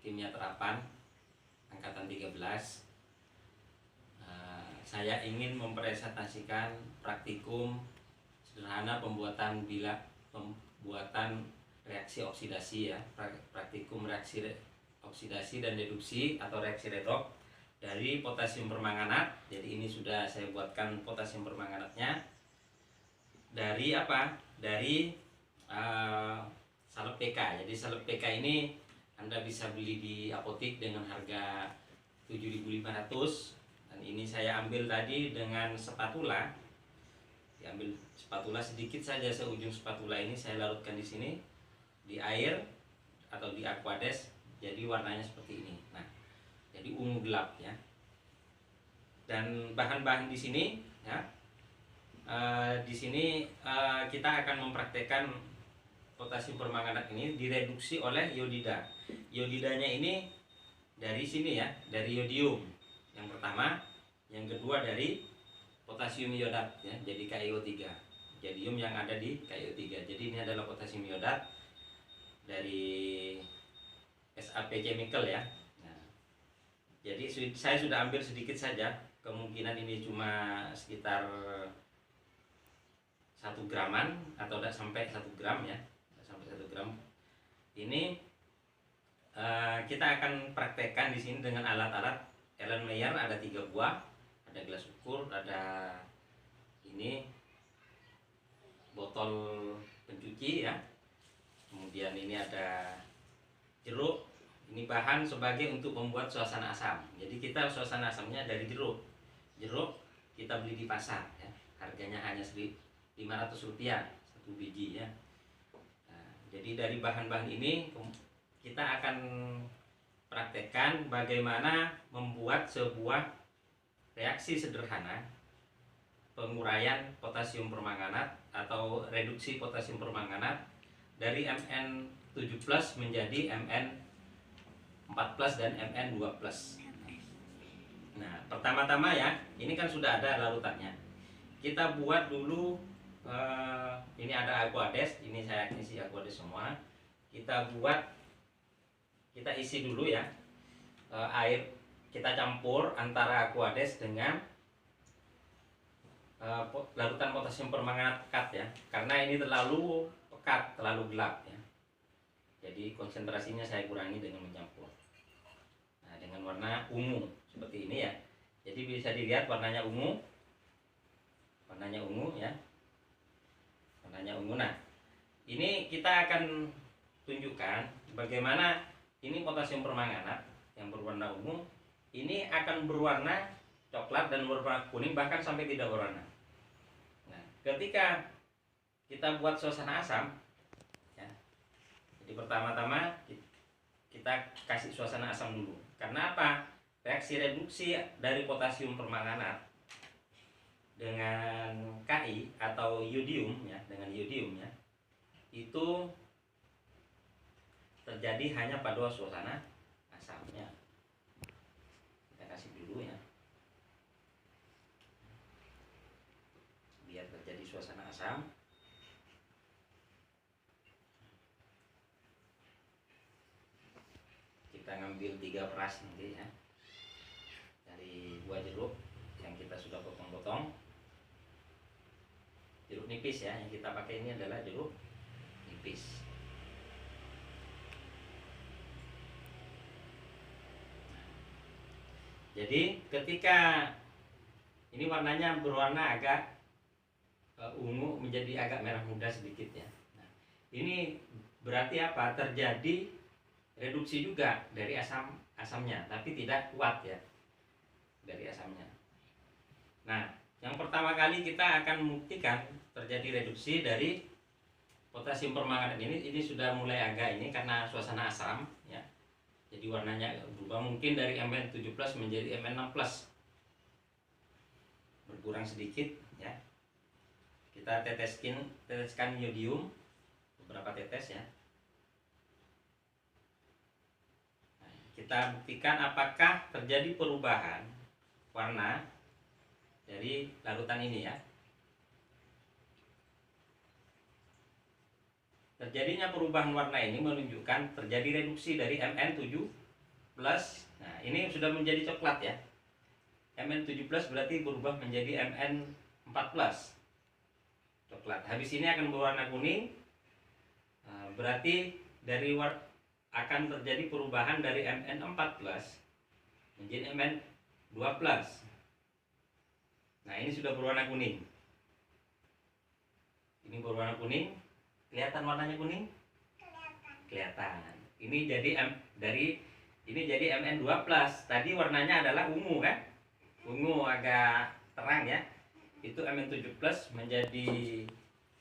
Kimia Terapan angkatan 13. Saya ingin mempresentasikan praktikum sederhana pembuatan reaksi oksidasi ya, praktikum reaksi oksidasi dan reduksi atau reaksi redoks dari potasium permanganat. Jadi ini sudah saya buatkan potasium permanganatnya dari apa? Dari salep PK. Jadi salep PK ini Anda bisa beli di apotik dengan harga 7.500, dan ini saya ambil tadi dengan spatula. Diambil spatula sedikit saja, seujung spatula ini saya larutkan di sini di air atau di aquades, jadi warnanya seperti ini. Nah, jadi ungu gelap ya. Dan bahan-bahan di sini ya, kita akan mempraktekkan potasium permanganat ini direduksi oleh iodida. Iodidanya ini dari sini ya, dari iodium yang pertama, yang kedua dari potasium iodat ya, jadi KiO3. Jodium yang ada di KiO3. Jadi ini adalah potasium iodat dari SAP Chemical ya. Nah, jadi saya sudah ambil sedikit saja, kemungkinan ini cuma sekitar 1 graman atau tidak sampai 1 gram ya, tidak sampai 1 gram. Ini kita akan praktekkan di sini dengan alat-alat Erlenmeyer, ada 3 buah, ada gelas ukur, ada ini botol pencuci ya, kemudian ini ada jeruk. Ini bahan sebagai untuk membuat suasana asam. Jadi kita suasana asamnya dari jeruk. Jeruk kita beli di pasar ya, harganya hanya Rp500 satu biji ya. Nah, jadi dari bahan-bahan ini kita akan praktekkan bagaimana membuat sebuah reaksi sederhana penguraian potasium permanganat atau reduksi potasium permanganat dari Mn7+ menjadi Mn4+ dan Mn2+. Nah, pertama-tama ya, ini kan sudah ada larutannya. Kita buat dulu, ini ada aquades, ini saya isi aquades semua. Kita isi dulu ya, air kita campur antara aquades dengan larutan potasium permanganat pekat ya, karena ini terlalu pekat, terlalu gelap ya. Jadi konsentrasinya saya kurangi dengan mencampur. Nah, dengan warna ungu seperti ini ya. Jadi bisa dilihat warnanya ungu ya, warnanya ungu. Nah, ini kita akan tunjukkan bagaimana ini potasium permanganat yang berwarna ungu ini akan berwarna coklat dan berwarna kuning, bahkan sampai tidak berwarna. Nah, ketika kita buat suasana asam ya, jadi pertama-tama kita kasih suasana asam dulu. Karena apa? Reaksi reduksi dari potasium permanganat dengan Ki atau iodium ya, dengan iodium ya, itu terjadi hanya pada suasana asamnya. Kita kasih dulu ya, biar terjadi suasana asam. Kita ngambil 3 peras nanti ya, dari buah jeruk yang kita sudah potong-potong. Jeruk nipis ya, yang kita pakai ini adalah jeruk nipis. Jadi ketika ini warnanya berwarna agak ungu menjadi agak merah muda sedikit ya. Nah, ini berarti apa? Terjadi reduksi juga dari asamnya, tapi tidak kuat ya dari asamnya. Nah, yang pertama kali kita akan membuktikan terjadi reduksi dari potasium permanganat ini sudah mulai agak ini karena suasana asam ya. Jadi warnanya berubah, mungkin dari Mn7+ menjadi Mn6+, berkurang sedikit ya. Kita teteskan iodium beberapa tetes ya. Nah, kita buktikan apakah terjadi perubahan warna dari larutan ini ya. Terjadinya perubahan warna ini menunjukkan terjadi reduksi dari Mn7+ plus. Nah, ini sudah menjadi coklat ya. Mn7+ berarti berubah menjadi Mn4+. Coklat. Habis ini akan berwarna kuning. Berarti akan terjadi perubahan dari Mn4+ menjadi Mn2+. Nah, ini sudah berwarna kuning. Ini berwarna kuning. Kelihatan warnanya kuning? Kelihatan. Ini jadi Mn2+. Tadi warnanya adalah ungu kan? Ungu agak terang ya. Itu Mn7+ menjadi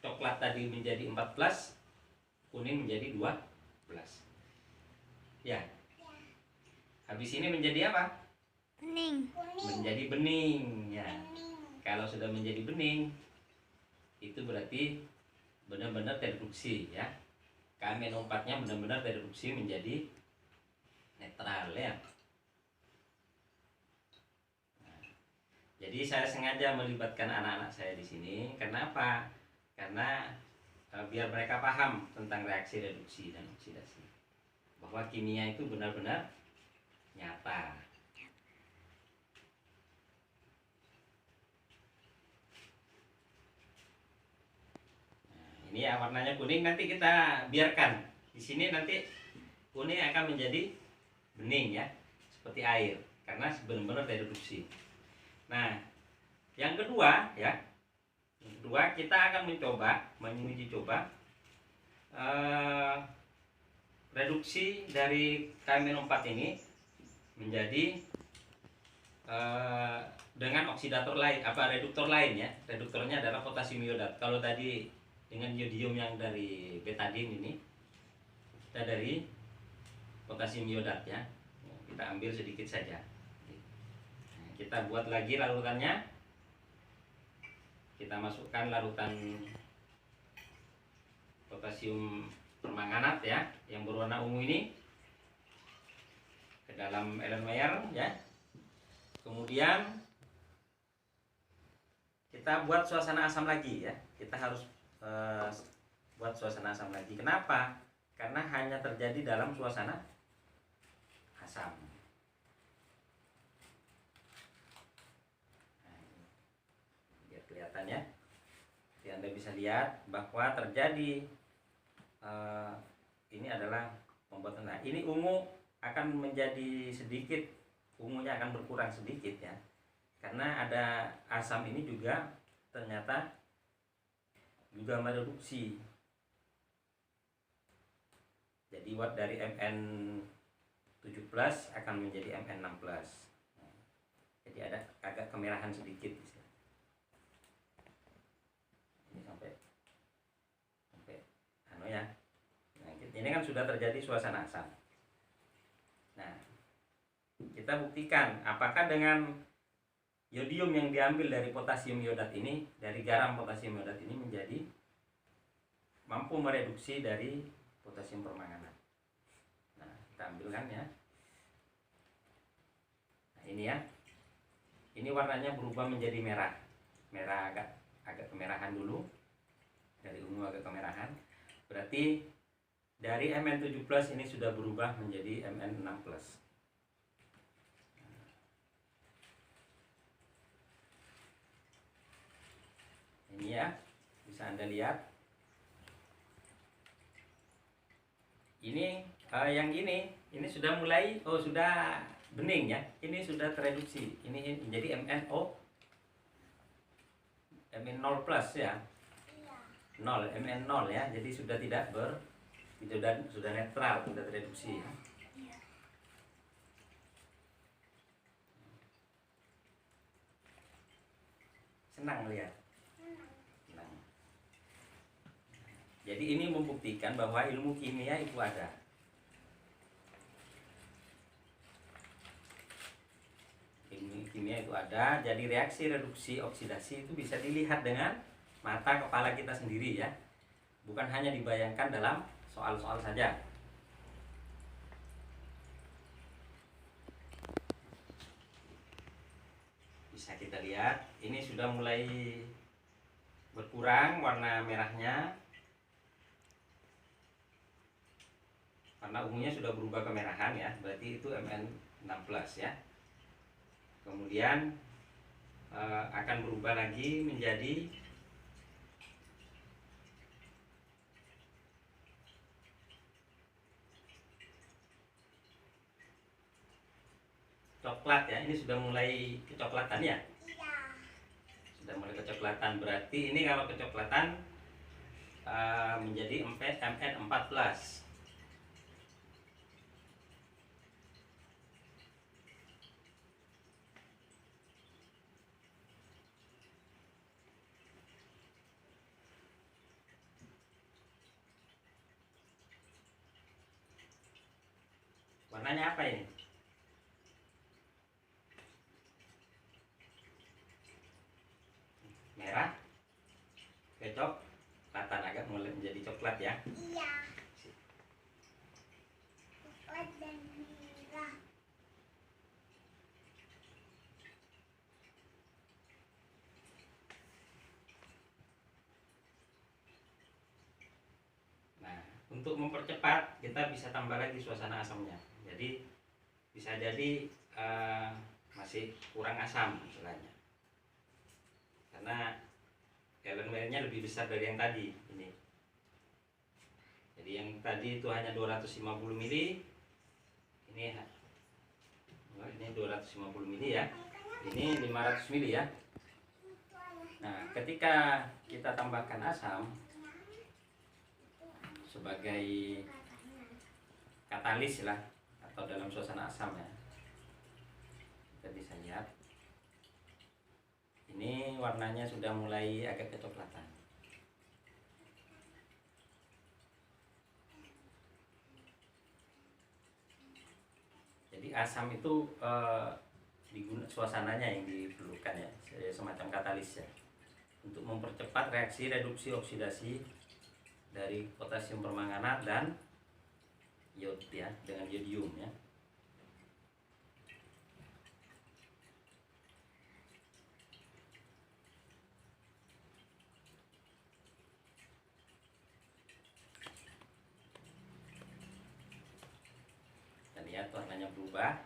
coklat tadi menjadi 4+, kuning menjadi 2+. Ya. Habis ini menjadi apa? Bening. Menjadi bening ya. Kalau sudah menjadi bening, itu berarti benar-benar tereduksi ya. KMNO4-nya benar-benar tereduksi menjadi netral ya. Nah, jadi saya sengaja melibatkan anak-anak saya di sini. Kenapa? Karena biar mereka paham tentang reaksi reduksi dan oksidasi. Bahwa kimia itu benar-benar nyata. Ini ya warnanya kuning, nanti kita biarkan di sini, nanti kuning akan menjadi bening ya, seperti air, karena benar-benar tereduksi. Nah, yang kedua ya, kita akan menguji coba reduksi dari KMNO4 ini menjadi dengan oksidator lain, reduktor lain ya. Reduktornya adalah potasium iodat. Kalau tadi dengan iodium yang dari betadine, ini kita dari potasium iodat ya. Kita ambil sedikit saja. Nah, kita buat lagi larutannya. Kita masukkan larutan potasium permanganat ya, yang berwarna ungu ini ke dalam Erlenmeyer ya. Kemudian kita buat suasana asam lagi ya. Kita harus buat suasana asam lagi. Kenapa? Karena hanya terjadi dalam suasana asam. Nah, biar kelihatan ya. Jadi Anda bisa lihat bahwa terjadi ini adalah pembuatan. Nah, ini ungu akan menjadi sedikit, ungunya akan berkurang sedikit ya. Karena ada asam ini juga ternyata juga mereduksi. Jadi dari Mn7+ akan menjadi Mn6+. Jadi ada agak kemerahan sedikit. Ini sampai ya. Nah, ini kan sudah terjadi suasana asam. Nah, kita buktikan apakah dengan iodium yang diambil dari potasium iodat ini, dari garam potasium iodat ini, menjadi mampu mereduksi dari potasium permanganat. Nah, kita ambilkan ya. Nah, ini ya. Ini warnanya berubah menjadi merah. Merah agak kemerahan dulu. Dari ungu agak kemerahan. Berarti dari Mn7+ ini sudah berubah menjadi Mn6+. Ini ya, bisa Anda lihat. Ini yang ini sudah mulai, sudah bening ya. Ini sudah tereduksi. Ini menjadi MnO Mn0+ ya. 0, Mn0 ya. Jadi sudah tidak sudah netral, sudah tereduksi ya. Senang melihat. Jadi ini membuktikan bahwa ilmu kimia itu ada. Ilmu kimia itu ada. Jadi reaksi reduksi oksidasi itu bisa dilihat dengan mata kepala kita sendiri ya. Bukan hanya dibayangkan dalam soal-soal saja. Bisa kita lihat, ini sudah mulai berkurang warna merahnya. Karena ungunya sudah berubah kemerahan ya, berarti itu Mn6+ ya. Kemudian akan berubah lagi menjadi coklat ya. Ini sudah mulai kecoklatan ya. Iya. Sudah mulai kecoklatan, berarti ini kalau kecoklatan menjadi Mn14. Warnanya apa ini? Merah, kecoklatan, agak mulai menjadi coklat ya. Iya. Coklat dan merah. Nah, untuk mempercepat kita bisa tambah lagi suasana asamnya. Jadi bisa jadi masih kurang asam istilahnya, karena elemennya lebih besar dari yang tadi ini. Jadi yang tadi itu hanya 250 mili, ini 250 mili ya, ini 500 mili ya. Nah, ketika kita tambahkan asam sebagai katalis lah, atau dalam suasana asam ya, kita bisa lihat ini warnanya sudah mulai agak kecoklatan. Jadi asam itu suasananya yang diperlukan ya, semacam katalis ya, untuk mempercepat reaksi reduksi oksidasi dari potasium permanganat dan iod ya, dengan yodium ya. Kita lihat warnanya berubah.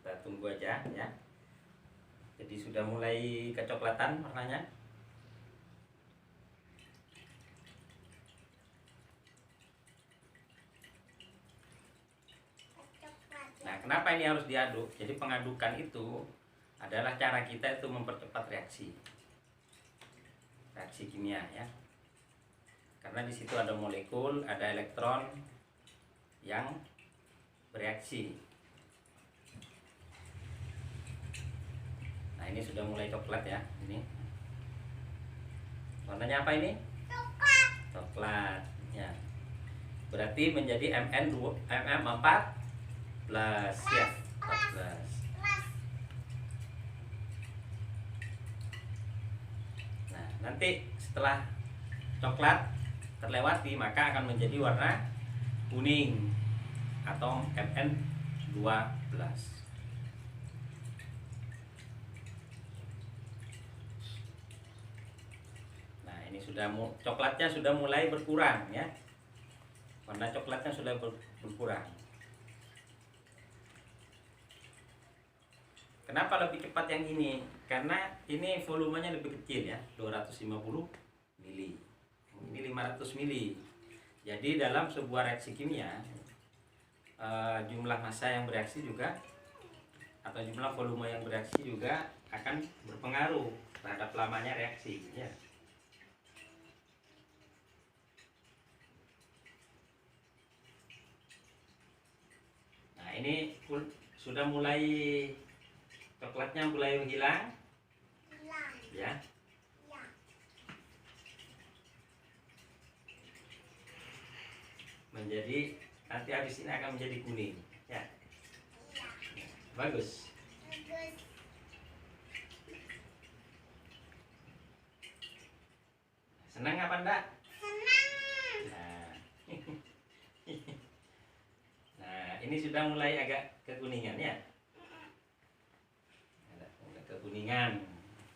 Kita tunggu aja ya. Jadi sudah mulai kecoklatan warnanya. Nah, kenapa ini harus diaduk? Jadi pengadukan itu adalah cara kita itu mempercepat reaksi kimia ya. Karena di situ ada molekul, ada elektron yang bereaksi. Nah, ini sudah mulai coklat ya. Ini warnanya apa ini? Coklat. Coklat ya. Berarti menjadi MM4+ ya. 14. Nah, nanti setelah coklat terlewati maka akan menjadi warna kuning atau Mn12. Nah, ini sudah coklatnya sudah mulai berkurang ya. Warna coklatnya sudah berkurang. Kenapa lebih cepat yang ini? Karena ini volumenya lebih kecil ya, 250 mili. Ini 500 mili. Jadi dalam sebuah reaksi kimia, jumlah massa yang bereaksi juga atau jumlah volume yang bereaksi juga akan berpengaruh terhadap lamanya reaksi ya. Nah, ini sudah mulai coklatnya mulai menghilang ya. Menjadi nanti habis ini akan menjadi kuning ya. Bagus. Senang apa enggak? Senang. Nah, nah ini ini sudah mulai agak kekuningan ya. Agak kekuningan.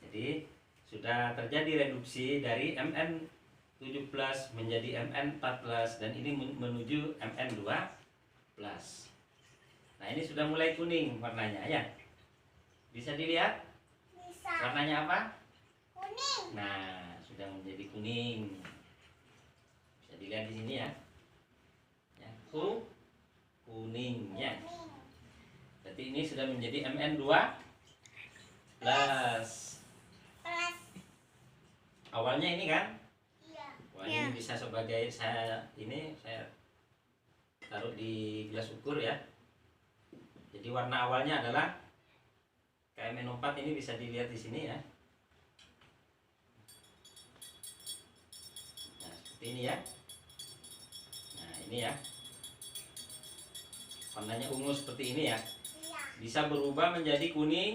Jadi sudah terjadi reduksi dari Mn7+ menjadi Mn14 dan ini menuju Mn2+. Nah, ini sudah mulai kuning warnanya ya. Bisa dilihat? Bisa. Warnanya apa? Kuning. Nah, sudah menjadi kuning. Bisa dilihat di sini ya. Ya, kuning ya. Kuning. Berarti ini sudah menjadi Mn2+. Plus. Awalnya ini kan? Iya. Wah, ini bisa sebagai saya taruh di gelas ukur ya. Jadi warna awalnya adalah KMNO4, ini bisa dilihat di sini ya. Nah, seperti ini ya. Nah, ini ya. Warnanya ungu seperti ini ya. Iya. Bisa berubah menjadi kuning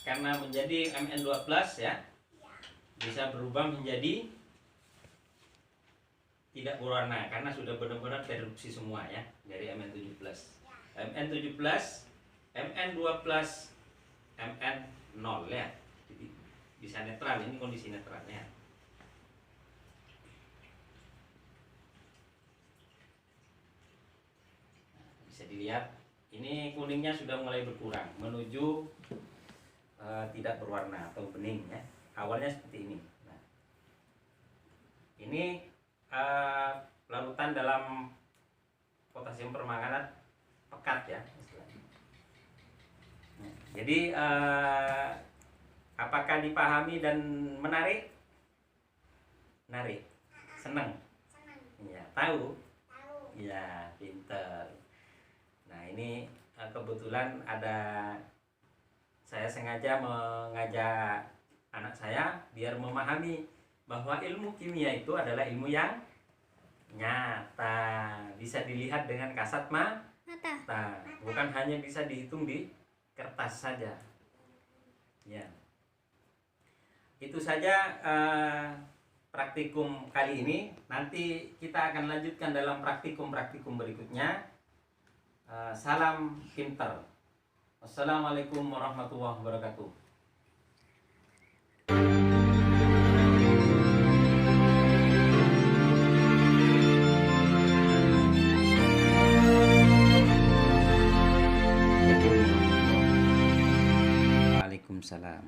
karena menjadi Mn2+ ya. Iya. Bisa berubah menjadi tidak berwarna karena sudah benar-benar tereduksi semua ya dari Mn7+. Mn7+, Mn2+, Mn0 ya. Jadi bisa netral, ini kondisi netralnya. Nah, bisa dilihat ini kuningnya sudah mulai berkurang menuju tidak berwarna atau bening ya. Awalnya seperti ini. Nah, ini larutan dalam potasium permanganat pekat ya istilahnya. Nah, jadi apakah dipahami dan menarik? Menarik, senang. Senang. Ya, tahu. Tahu. Ya, pinter. Nah, ini kebetulan ada, saya sengaja mengajak anak saya biar memahami bahwa ilmu kimia itu adalah ilmu yang nyata, bisa dilihat dengan kasat mata, bukan hanya bisa dihitung di kertas saja. Ya, itu saja praktikum kali ini. Nanti kita akan lanjutkan dalam praktikum berikutnya. Salam pinter. Wassalamualaikum warahmatullahi wabarakatuh. Waalaikumsalam.